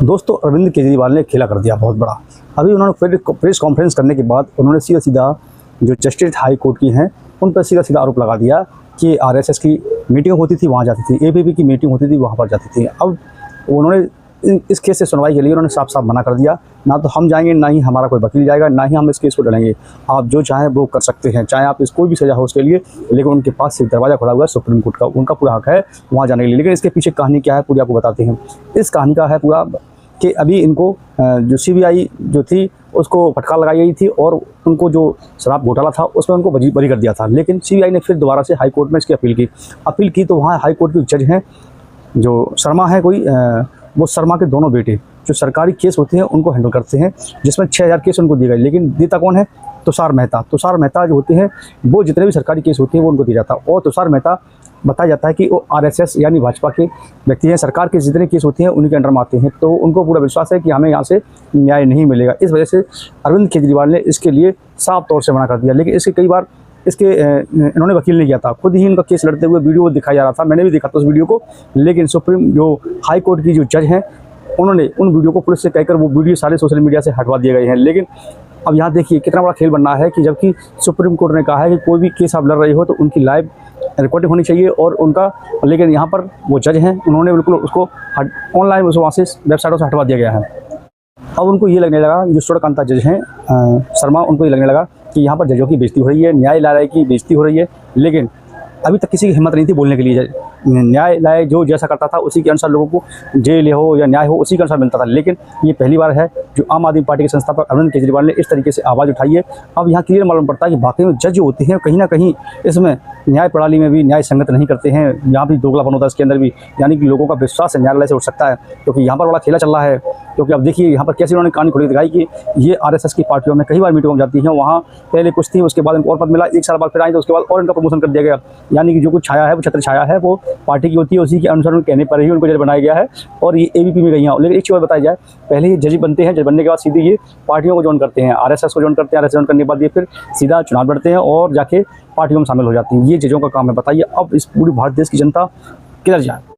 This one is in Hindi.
दोस्तों अरविंद केजरीवाल ने खेला कर दिया बहुत बड़ा। अभी उन्होंने प्रेस कॉन्फ्रेंस करने के बाद उन्होंने सीधा सीधा जो जस्टिस हाई कोर्ट की हैं उन पर सीधा सीधा आरोप लगा दिया कि आरएसएस की मीटिंग होती थी वहाँ जाती थी, एबीवी की मीटिंग होती थी वहाँ पर जाती थी। अब उन्होंने इस केस से सुनवाई के लिए उन्होंने साफ साफ मना कर दिया, ना तो हम जाएंगे, ना ही हमारा कोई वकील जाएगा, ना ही हम इस केस को लड़ेंगे। आप जो चाहें वो कर सकते हैं, चाहे आप कोई भी सज़ा हो उसके लिए, लेकिन उनके पास से दरवाज़ा खुला हुआ है सुप्रीम कोर्ट का, उनका पूरा हक है वहाँ जाने के लिए। लेकिन इसके पीछे कहानी क्या है पूरी आपको बताते हैं। इस कहानी का है पूरा कि अभी इनको जो सीबीआई जो थी उसको फटकार लगाई गई थी और उनको जो शराब घोटाला था उसमें उनको बरी कर दिया था। लेकिन सीबीआई ने फिर दोबारा से हाई कोर्ट में इसकी अपील की तो वहाँ हाई कोर्ट के जज हैं जो शर्मा है कोई, वो शर्मा के दोनों बेटे जो सरकारी केस होते हैं उनको हैंडल करते हैं, जिसमें 6000 केस उनको दिए गए। लेकिन देता कौन है? तुषार मेहता जो होते हैं वो जितने भी सरकारी केस होते हैं वो उनको दिया जाता है। और तुषार मेहता बताया जाता है कि वो आरएसएस यानी भाजपा के व्यक्ति हैं, सरकार के जितने केस होते हैं उन्हीं के अंडर में आते हैं। तो उनको पूरा विश्वास है कि हमें यहाँ से न्याय नहीं मिलेगा। इस वजह से अरविंद केजरीवाल ने इसके लिए साफ तौर से मना कर दिया। लेकिन इसके कई बार इन्होंने वकील नहीं किया था, खुद ही इनका केस लड़ते हुए वीडियो दिखाया जा रहा था, मैंने भी देखा था उस वीडियो को। लेकिन सुप्रीम जो हाई कोर्ट की जो जज हैं उन्होंने उन वीडियो को पुलिस से कहकर वो वीडियो सारे सोशल मीडिया से हटवा दिए गए हैं। लेकिन अब यहाँ देखिए कितना बड़ा खेल बनना है कि जबकि सुप्रीम कोर्ट ने कहा है कि कोई भी केस आप लड़ रहे हो तो उनकी लाइव रिकॉर्डिंग होनी चाहिए और उनका, लेकिन यहाँ पर वो जज हैं उन्होंने बिल्कुल उसको ऑनलाइन वहाँ से वेबसाइटों से हटवा दिया गया है। अब उनको ये लगने लगा, जो सूर्यकांता जज हैं शर्मा, उनको ये लगने लगा कि यहाँ पर जजों की बेइज्जती हो रही है, न्यायालय की बेइज्जती हो रही है। लेकिन अभी तक किसी की हिम्मत नहीं थी बोलने के लिए। न्यायालय जो जैसा करता था उसी के अनुसार लोगों को जेल हो या न्याय हो उसी के अनुसार मिलता था। लेकिन ये पहली बार है जो आम आदमी पार्टी के संस्थापक अरविंद केजरीवाल ने इस तरीके से आवाज़ उठाई है। अब यहाँ क्लियर मालूम पड़ता है कि वाकई में जज जो होते हैं कहीं ना कहीं इसमें न्याय प्रणाली में भी न्याय संगत नहीं करते हैं, यहाँ भी दोगलापन होता है इसके अंदर भी। यानी कि लोगों का विश्वास न्यायालय से उठ सकता है, क्योंकि यहाँ पर बड़ा खेला चल रहा है। क्योंकि अब देखिए यहाँ पर कैसे उन्होंने कहानी खुली दिखाई कि ये आरएसएस की पार्टियों में कई बार मीटिंग में जाती हैं, वहाँ पहले कुछ थी, उसके बाद इनको और पद मिला, 1 साल बाद फिर आई तो उसके बाद और इनका प्रमोशन कर दिया गया। यानी कि जो कुछ छाया है वो छत्र छाया है वो पार्टी की होती है, उसी के अनुसार उनके कहने पर ही उनको जज बनाया गया है और ये एबीपी में गई हैं। लेकिन एक चीज़ और बताई जाए, पहले ये जज बनते हैं, जज बनने के बाद सीधे ये पार्टियों को ज्वाइन करते हैं, आरएसएस को ज्वाइन करते हैं, आरएसएस ज्वाइन करने के बाद ये फिर सीधा चुनाव लड़ते हैं और जाके पार्टियों में शामिल हो जाती हैं। ये जजों का काम है। बताइए अब इस पूरी भारत देश की जनता किधर जाए।